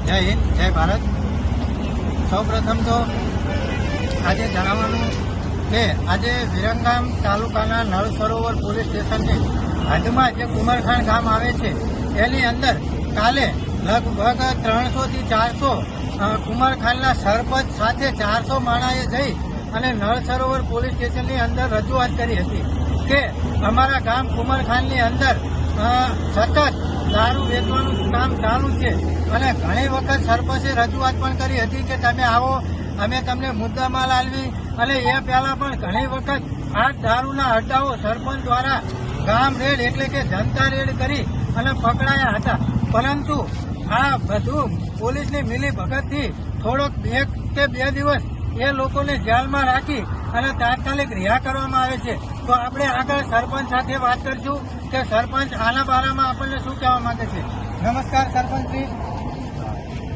જય હિન્દ, જય ભારત. સૌપ્રથમ તો આજે જણાવવાનું કે આજે વિરમગામ તાલુકાના નળ સરોવર પોલીસ સ્ટેશનની હદમાં જે કુમારખાન ગામ આવે છે એની અંદર કાલે લગભગ 300 થી 400 કુમારખાનના સરપંચ સાથે 400 માણસે જઈ અને નળ સરોવર પોલીસ સ્ટેશનની અંદર રજૂઆત કરી હતી કે અમારા ગામ કુમારખાનની અંદર સતત દારૂ વેચવાનું કામ ચાલુ છે અને ઘણી વખત સરપંચે રજૂઆત પણ કરી હતી કે તમે આવો, અમે તમને મુદ્દામાલ આલવી, અને એ પહેલા પણ ઘણી વખત આ દારૂના અડ્ડાઓ સરપંચ દ્વારા ગામ રેડ એટલે કે જનતા રેડ કરી અને પકડાયા હતા. પરંતુ આ બધું પોલીસની મિલી ભગતથી થોડોક 1 કે 2 દિવસ એ લોકોને જેલમાં રાખી અને તાત્કાલિક રિહા કરવામાં આવે છે. તો આપણે આગળ સરપંચ સાથે વાત કરીશું કે સરપંચ આના બારામાં આપણને શું કહેવા માંગે છે. નમસ્કાર સરપંચજી,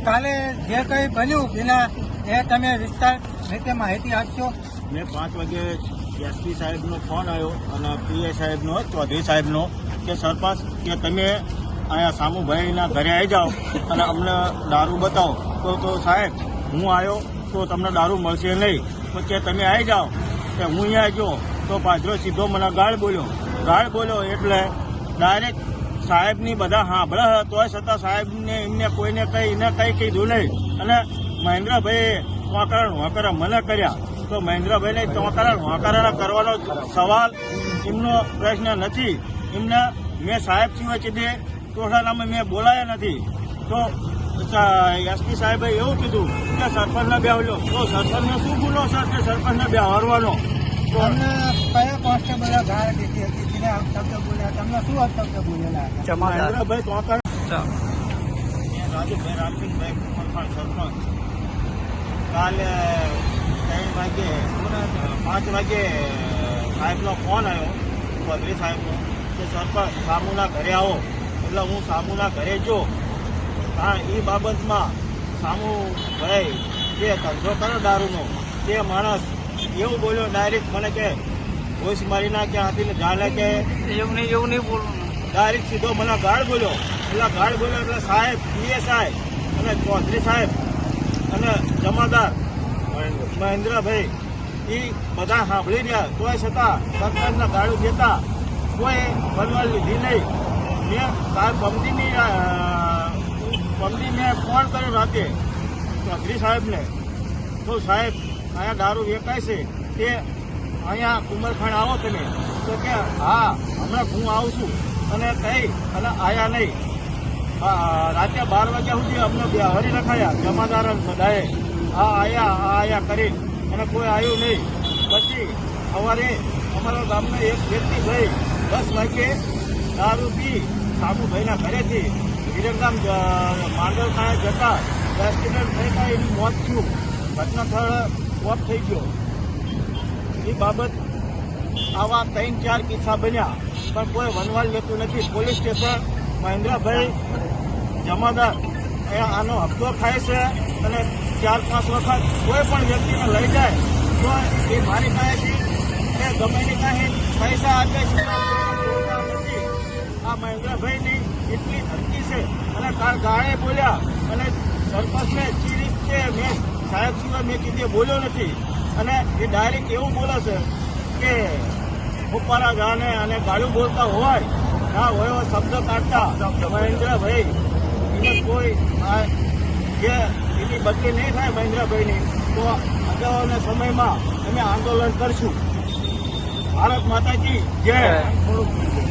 કાલે જે કંઈ બન્યું બિના એ તમે વિસ્તાર રીતે માહિતી આપશો. મેં 5 વાગે એસપી સાહેબનો ફોન આવ્યો અને પીએ સાહેબનો, ચૌધરી સાહેબનો, કે સરપંચ કે તમે અહીંયા સામુભાઈના ઘરે આવી જાઓ અને અમને દારૂ બતાવો. તો સાહેબ હું આવ્યો તો તમને દારૂ મળશે નહીં, તો કે તમે આવી જાઓ. કે હું અહીંયા ગયો તો પાછળ સીધો મને ગાળ બોલ્યો એટલે ડાયરેક્ટ સાહેબની બધા સાંભળે તોય છતાં સાહેબને એમને કોઈને કંઈ કીધું નહીં. અને મહેન્દ્રભાઈએ વાંકરા મને કર્યા, તો મહેન્દ્રભાઈને વાંકરા કરવાનો સવાલ એમનો પ્રશ્ન નથી. એમને મેં સાહેબ સિવાય કીધે ટોળાનામાં મેં બોલાયા નથી. તો એસપી સાહેબે એવું કીધું કે સરપંચને બેહાડ્યો. તો સરપંચને શું ગુનો છે કે સરપંચને બેહાડવાનો? તો અમને કયા કોન્સ્ટેબલ ગાળ દીધી હતી, જેને અપશબ્દ બોલ્યા, તમને શું અપશબ્દ બોલેલા હતા? મહેન્દ્રભાઈ વાંકરા, રાજુભાઈ રામસિંહભાઈ કુમારખાન સરપંચ કાલે 5 વાગે સાહેબનો ફોન આવ્યો, ચૌધરી સાહેબનો, કે સરપંચ સામુના ઘરે આવો. એટલે હું સામુના ઘરે જો. હા, એ બાબતમાં સામુભાઈ જે ધંધો કરે દારૂનો તે માણસ એવું બોલ્યો ડાયરેક્ટ મને કે ભોસ મારી નાખ્યા હાથીને જાણે કે એવું નહીં બોલવું. ડાયરેક્ટ સીધો મને ગાળ બોલ્યો. એટલે સાહેબ, પીએ સાહેબ અને ચૌધરી સાહેબ અને જમાદાર મહેન્દ્રભાઈ એ બધા સાંભળી રહ્યા, તોય છતાં સરપંચના ગાળું દેતા કોઈ બનવાલ લીધી નહીં. મેં સાહેબ બમદી મેં ફોન કર્યો રાતે ચૌધરી સાહેબને. તો સાહેબ અહીંયા દારૂ વેચાય છે તે અહીંયા કુમારખાન આવો તમે. તો કે હા, હમણાં હું આવું છું. અને કહી અને આયા નહીં. રાતે 12 વાગ્યા સુધી અમને બેહારી રખાયા જમાદાર બધાએ. આયા કરી અને કોઈ આવ્યું નહીં. પછી સવારે અમારા ગામના એક વ્યક્તિ ભાઈ 10 વાગે દારૂ પી સામુભાઈના ઘરેથી વિરમગામ માંડલ ખાયા જતા એક્સિડન્ટ થઈ ગયા, એનું મોત થયું. ઘટના સ્થળ મોત થઈ ગયો. એ બાબત આવા 3-4 કિસ્સા બન્યા, પણ કોઈ વનવાલ લેતું નથી. પોલીસ સ્ટેશન મહેન્દ્રભાઈ જમાદાર આનો હપ્તો ખાય છે અને 4-5 વખત કોઈ પણ વ્યક્તિને લઈ જાય તો એ મારી પાસેથી કે ગમે એની પાસે પૈસા આપે છે. આ મહેન્દ્રભાઈની એટલી ધમકી છે. અને ગાળે બોલ્યા અને સરપંચને ચીરી કે મેં સાહેબ સિવાય મેં કીધે બોલ્યો નથી. અને એ ડાયરેક્ટ એવું બોલે છે કે ઉપરા ગાને અને ગાળું બોલતા હોય ના હોય શબ્દ કાઢતા મહેન્દ્રભાઈ એને કોઈ જે એની બદલી નહીં થાય મહેન્દ્રભાઈની, તો અગાઉના સમયમાં અમે આંદોલન કરશું. ભારત માતાજી જય.